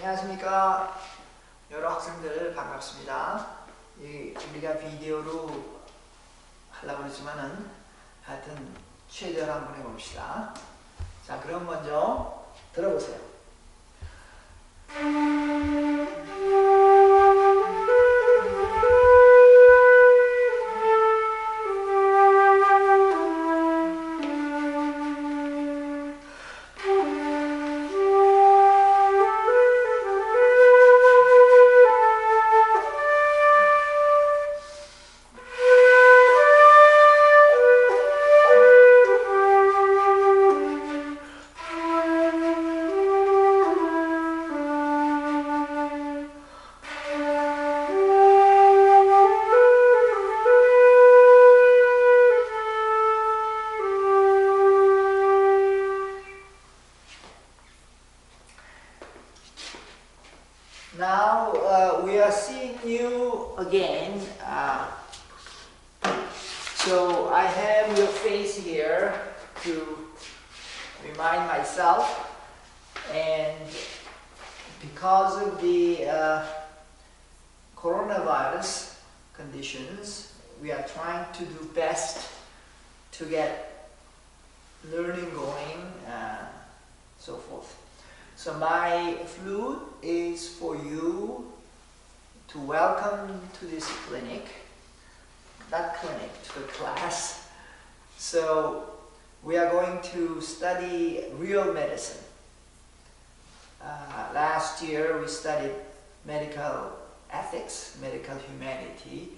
안녕하십니까. 여러 학생들 반갑습니다. 우리가 비디오로 하려고 그러지만은 하여튼 최대한 한번 해봅시다. 자, 그럼 먼저 들어보세요. Now we are seeing you again. So I have your face here to remind myself, and because of the coronavirus conditions, we are trying to do best to get learning going, so forth. So my flute is for you to welcome to this clinic, not clinic, to the class. So we are going to study real medicine. Last year we studied medical ethics, medical humanity,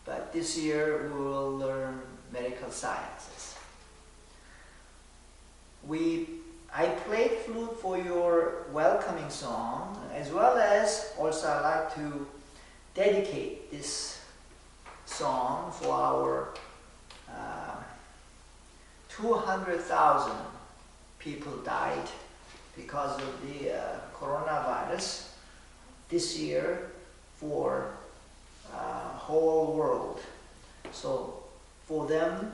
but this year we will learn medical sciences. I played flute for your welcoming song, as well as also I'd like to dedicate this song for our 200,000 people died because of the coronavirus this year for whole world. So for them,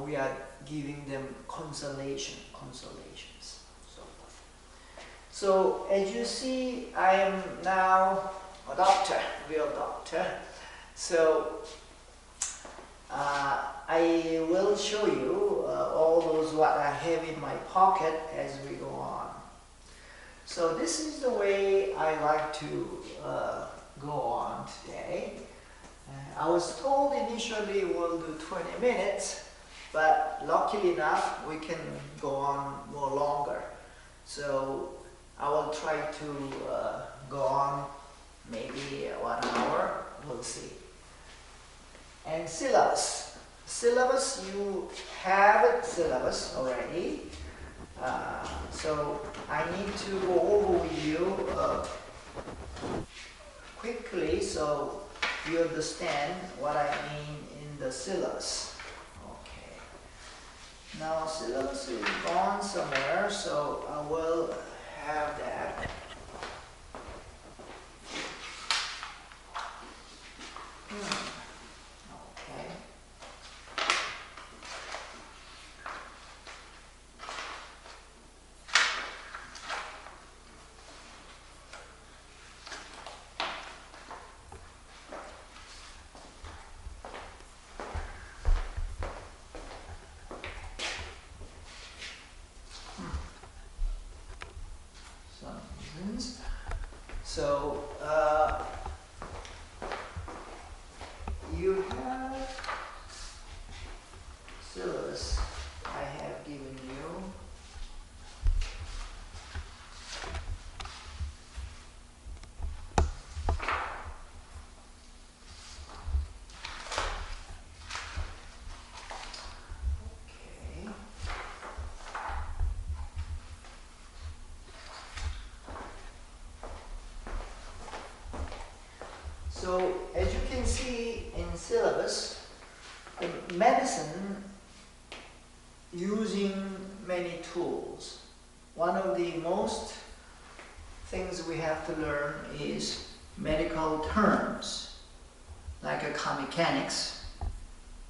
we are giving them consolations. So forth. So as you see, I am now a doctor, real doctor. So I will show you all those what I have in my pocket as we go on. So this is the way I like to go on today. I was told initially we'll do 20 minutes, but luckily enough we can go on more longer. So I will try to go on maybe 1 hour, we'll see. And syllabus. Syllabus, you have it, syllabus already. So I need to go over with you quickly so you understand what I mean in the syllabus. Okay. Now syllabus is gone somewhere, so I will have that. Okay. So you have syllabus I have given you. Okay. So as you can see in syllabus, the medicine using many tools. One of the most things we have to learn is medical terms, like a car mechanics.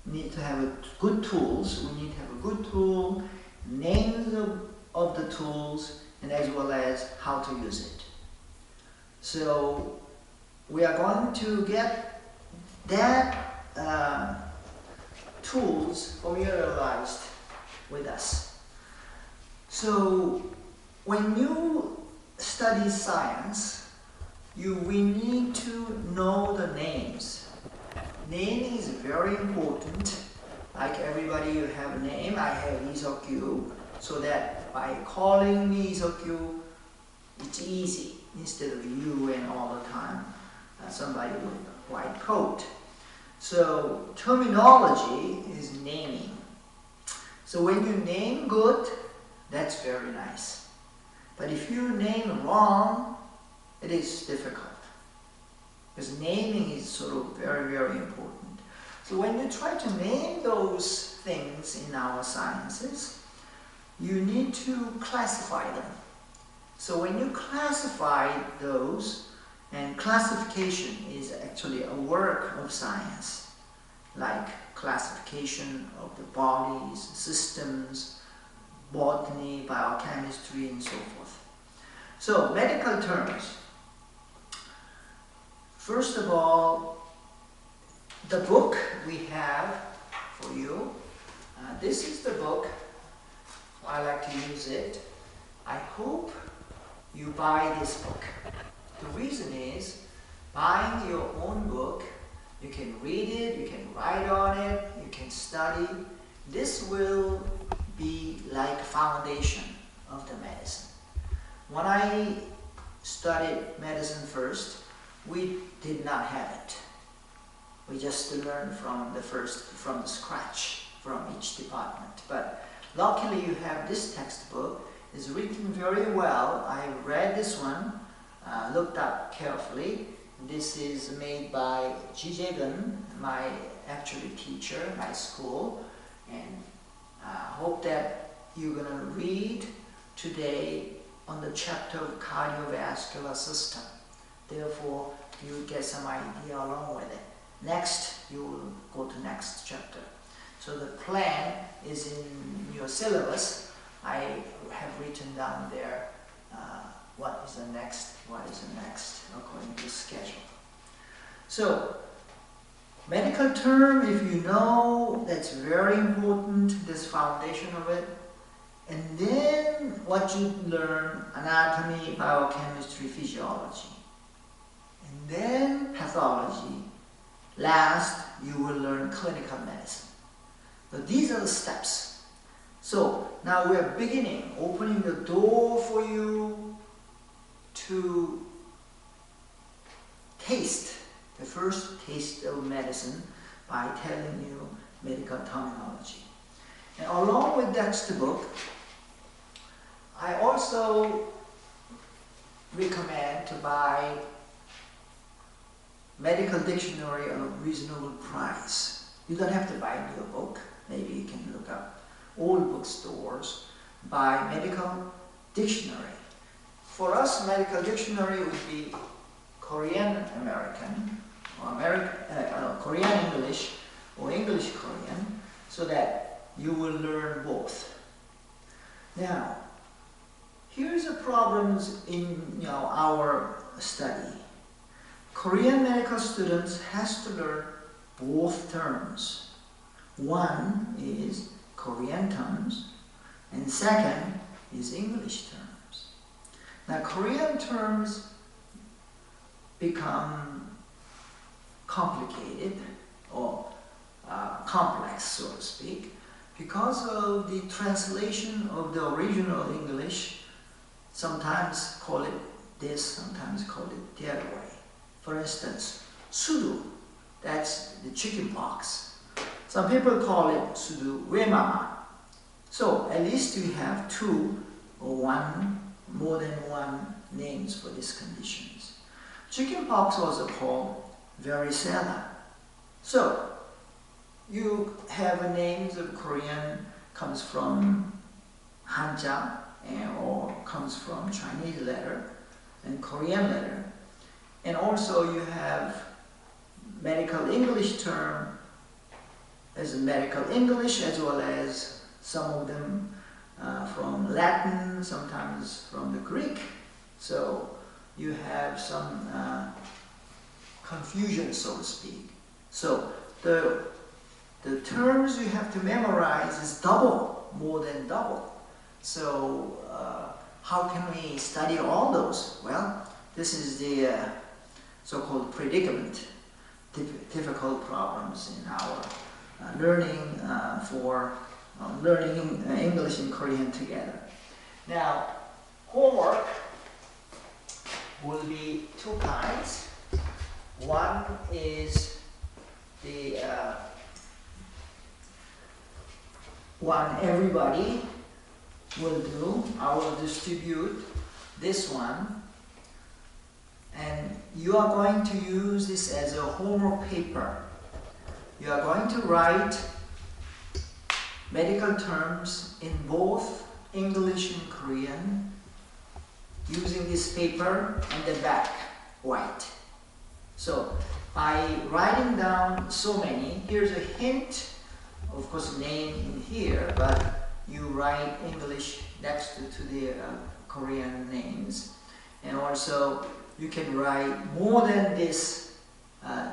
We need to have good tools. We need to have a good tool, names of the tools, and as well as how to use it. So we are going to get that tools familiarized with us. So when you study science, we need to know the names. Naming is very important. Like everybody, you have a name. I have Isokyu, so that by calling me Isokyu, it's easy instead of you and all the time somebody with a white coat. So terminology is naming. So when you name good, that's very nice. But if you name wrong, it is difficult. Because naming is sort of very, very important. So when you try to name those things in our sciences, you need to classify them. So when you classify those, and classification is actually a work of science, like classification of the bodies, systems, botany, biochemistry, and so forth. So medical terms. First of all, the book we have for you, this is the book. I like to use it. I hope you buy this book. The reason is, buying your own book, you can read it, you can write on it, you can study. This will be like foundation of the medicine. When I studied medicine first, we did not have it. We just learned from the scratch from each department. But luckily you have this textbook. It's written very well. I read this one, looked up carefully. This is made by Ji Jae-gun, my actually teacher, my school. And I hope that you're going to read today on the chapter of Cardiovascular System. Therefore, you will get some idea along with it. Next, you will go to next chapter. So the plan is in your syllabus. I have written down there what is the next, according to schedule. So, medical term, if you know, that's very important, this foundation of it. And then what you learn, anatomy, biochemistry, physiology. And then pathology. Last, you will learn clinical medicine. So these are the steps. So now we are beginning, opening the door for you to taste, the first taste of medicine by telling you medical terminology. And along with that textbook, I also recommend to buy medical dictionary at a reasonable price. You don't have to buy a new book. Maybe you can look up old bookstores, buy medical dictionary. For us, medical dictionary would be Korean American, or Korean English, or English Korean, so that you will learn both. Now, here's the problems in our study. Korean medical students has to learn both terms. One is Korean terms, and second is English terms. Now, Korean terms become complicated or complex, so to speak, because of the translation of the original English. Sometimes call it this, sometimes call it the other way. For instance, sudu, that's the chicken pox. Some people call it sudu uemama. So at least we have two or more than one names for these conditions. Chicken pox was called varicella. So you have names of Korean, comes from Hanja or comes from Chinese letter and Korean letter. And also you have medical English term as medical English, as well as some of them from Latin, sometimes from the Greek. So you have some confusion, so to speak. So the terms you have to memorize is double, more than double. So how can we study all those? Well, this is the so-called predicament, difficult problems in our learning for learning English and Korean together. Now, homework will be two kinds. One is the one everybody will do. I will distribute this one, and you are going to use this as a homework paper. You are going to write medical terms in both English and Korean using this paper and the back white. So by writing down so many, here's a hint, of course name in here, but you write English next to the Korean names. And also you can write more than this,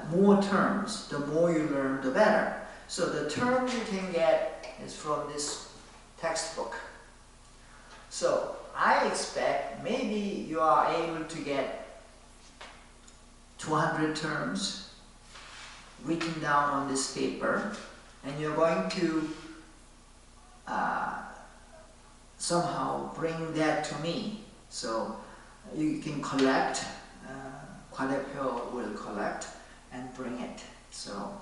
more terms. The more you learn, the better. So the term you can get is from this textbook. So I expect maybe you are able to get 200 terms written down on this paper, and you're going to somehow bring that to me. So you can collect, 과대표 will collect and bring it. So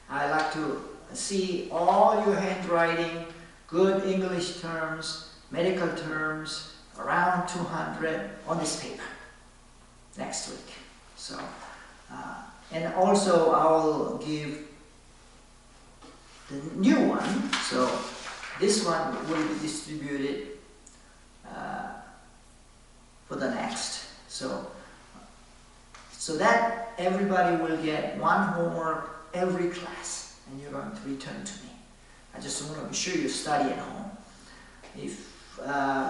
I like to see all your handwriting, good English terms, medical terms, around 200 on this paper next week. So, and also I will give the new one. So this one will be distributed for the next. So that everybody will get one homework every class, and you're going to return to me. I just want to be sure you study at home. If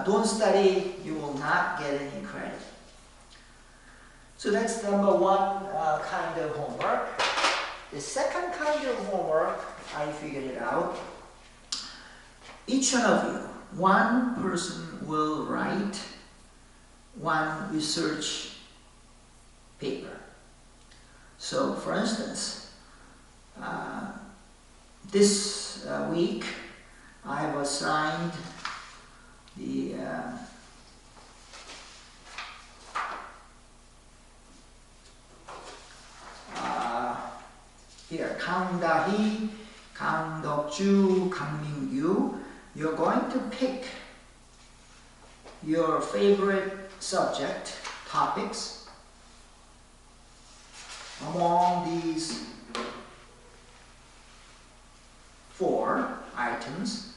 don't study, you will not get any credit. So that's number one kind of homework. The second kind of homework, I figured it out. Each one of you, one person will write one research paper. So for instance, this week I have assigned the here, 강다희, 강덕주, 강민규. You're going to pick your favorite subject, topics, among these 4 items: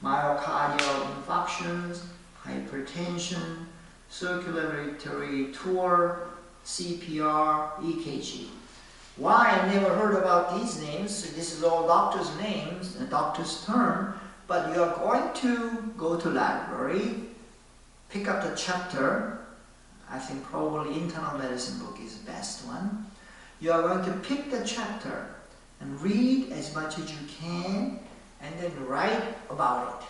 myocardial infarctions, hypertension, circulatory tour, CPR, EKG. Why? I never heard about these names. So this is all doctors' names, a doctor's term, but you are going to go to library, pick up the chapter. I think probably internal medicine book is the best one. You are going to pick the chapter and read as much as you can, and then write about it.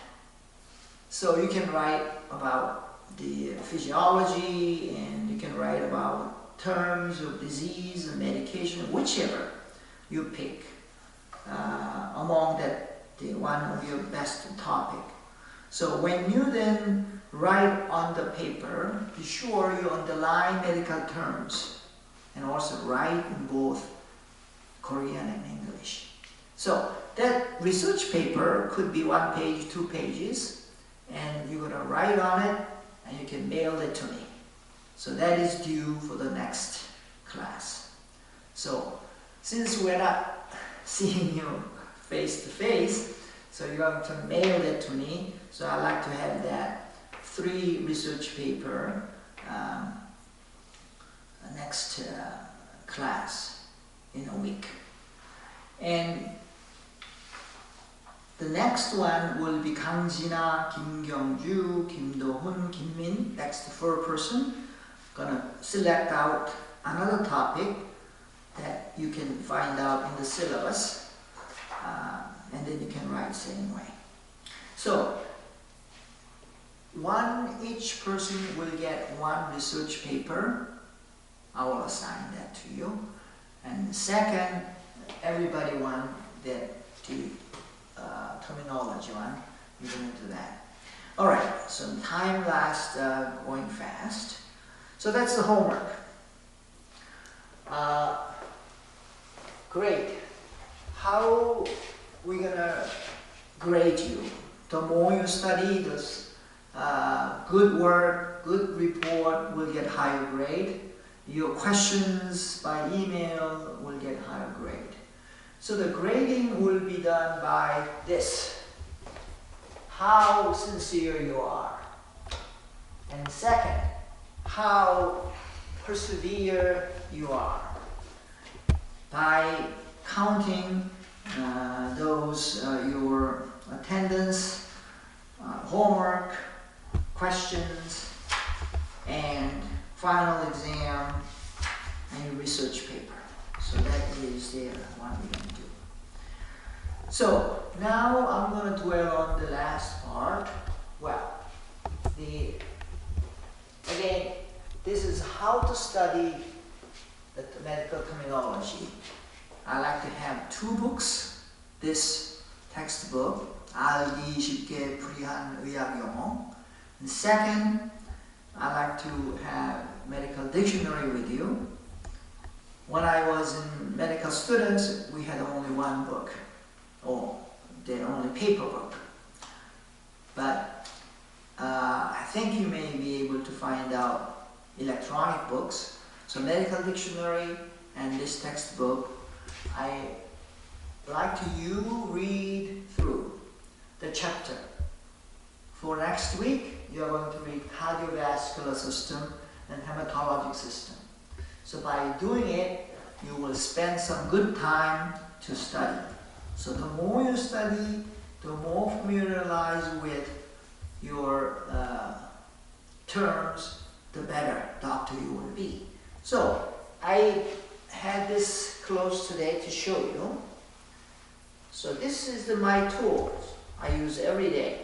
So you can write about the physiology, and you can write about terms of disease and medication, whichever you pick among that one of your best topic. So when you then write on the paper, be sure you underline medical terms and also write in both Korean and English. So that research paper could be 1 page, 2 pages, and you're going to write on it and you can mail it to me. So that is due for the next class. So since we're not seeing you face to face, so you're going to mail it to me. So I like to have that 3 research paper next class in a week. And the next one will be 강진아, 김경주, 김도훈, 김민. That's the 4th person. Gonna select out another topic that you can find out in the syllabus, and then you can write the same way. So, each person will get one research paper. I will assign that to you. And second, everybody want that the terminology one. You're going to do that. All right. So time lasts going fast. So that's the homework. Great. How we gonna grade you? The more you study, the good work, good report will get higher grade. Your questions by email will get higher grade. So the grading will be done by this. How sincere you are. And second, how persevere you are. By counting your attendance, homework, questions, and final exam, and your research paper. So that is the one we're going to do. So now I'm going to dwell on the last part. Well, again, this is how to study the medical terminology. I like to have two books. This textbook, 알기 쉽게 풀이한 의학 용어. And second, I like to have medical dictionary with you. When I was in medical students, we had only one book, or the only paper book. But I think you may be able to find out electronic books. So medical dictionary and this textbook, I like you read through the chapter. For next week, you are going to read Cardiovascular System and Hematologic System. So by doing it, you will spend some good time to study. So the more you study, the more familiarized with your terms, the better doctor you will be. So I had this close today to show you. So this is my tools I use every day.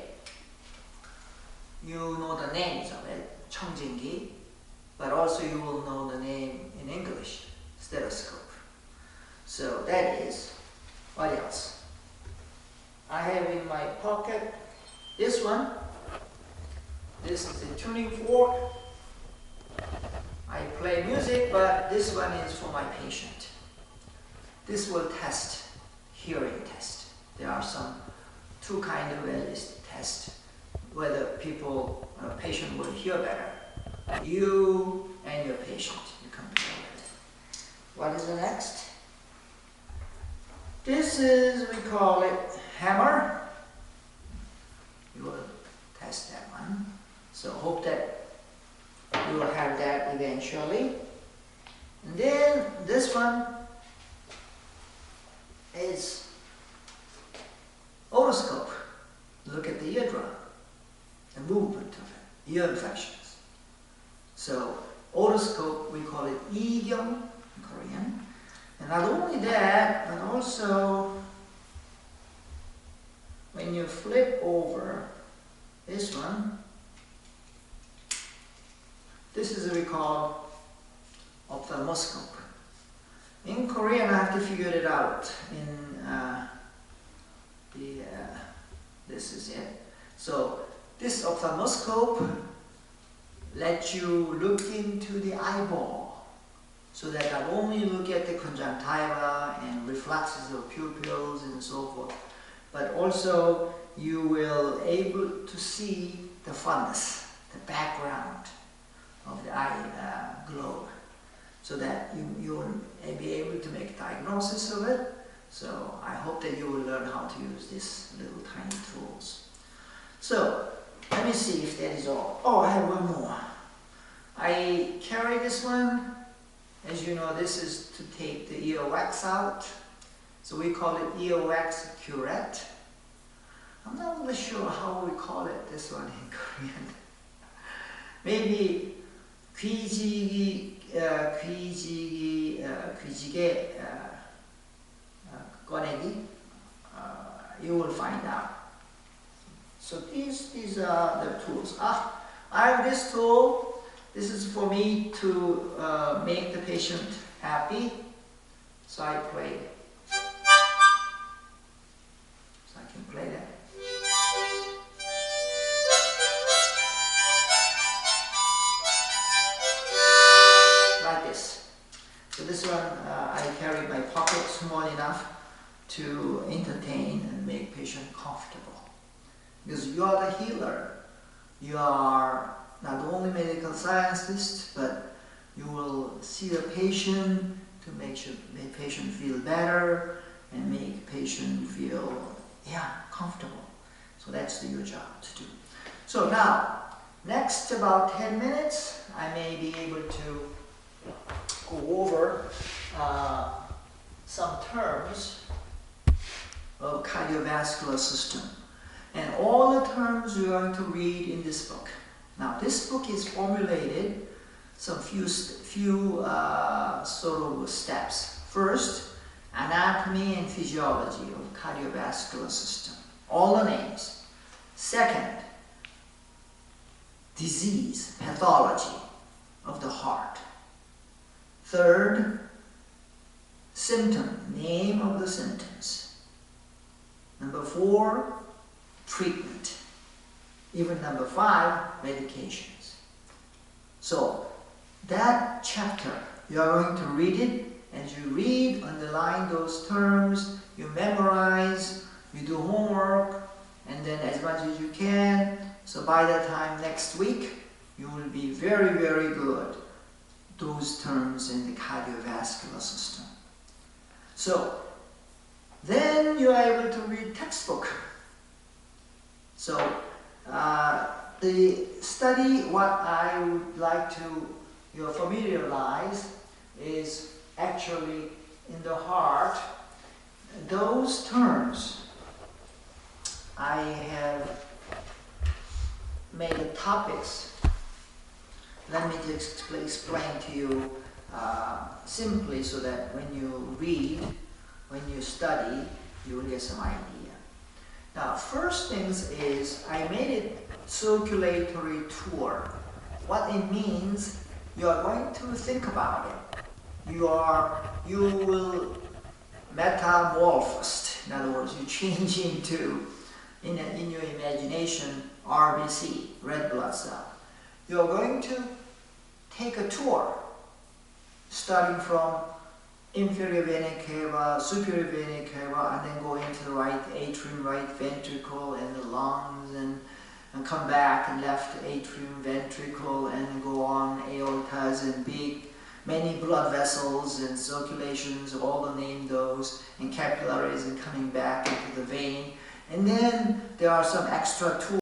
You know the names of it, 청진기, but also you will know the name in English, stethoscope. So that is, what else? I have in my pocket this one. This is a tuning fork. I play music, but this one is for my patient. This will test hearing test. There are two kind of realistic tests, whether patient will hear better. You and your patient, you compare it. What is the next? This is, we call it hammer. You will test that one. So hope that you will have that eventually. And then this one is otoscope. Look at the eardrum, the movement of it, ear infections. So otoscope, we call it 이경 in Korean. And not only that, but also when you flip over this one, this is what we call ophthalmoscope. In Korean, I have to figure it out. This is it. So this ophthalmoscope lets you look into the eyeball, so that not only you look at the conjunctiva and reflexes of pupils and so forth, but also you will able to see the fundus, the background of the eye globe, so that you will be able to make a diagnosis of it. So I hope that you will learn how to use these little tiny tools. So let me see if that is all. Oh, I have one more. I carry this one. As you know, this is to take the earwax out. So we call it earwax curette. I'm not really sure how we call it, this one in Korean. Maybe 귀지기 귀지개 꺼내기, you will find out. So these are the tools. I have this tool. This is for me to make the patient happy. So I play it. So I can play that. Like this. So this one I carry in my pocket, small enough to entertain and make patient comfortable. Because you are the healer. You are not only medical scientist, but you will see the patient to make patient feel better and make patient feel comfortable. So that's your job to do. So now, next about 10 minutes, I may be able to go over some terms of cardiovascular system. And all the terms we are going to read in this book. Now, this book is formulated some few sort of steps. First, anatomy and physiology of cardiovascular system. All the names. Second, disease, pathology of the heart. Third, symptom, name of the symptoms. Number 4, treatment. Even number 5, medications. So that chapter, you are going to read it. As you read, underline those terms, you memorize, you do homework, and then as much as you can. So by the time next week, you will be very, very good. Those terms in the cardiovascular system. So then you are able to read textbook. So the study, what I would like to familiarize is actually in the heart. Those terms I have made the topics. Let me just explain to you simply so that when you read, when you study, you will get some idea. Now, first things is I made it circulatory tour. What it means, you are going to think about it. You will metamorphose. In other words, you change into, in your imagination, RBC, red blood cell. You are going to take a tour, starting from inferior vena cava, superior vena cava, and then go into the right atrium, right ventricle, and the lungs, and come back and left atrium, ventricle, and go on aortas and many blood vessels and circulations, all the name those, and capillaries, and coming back into the vein. And then there are some extra tools.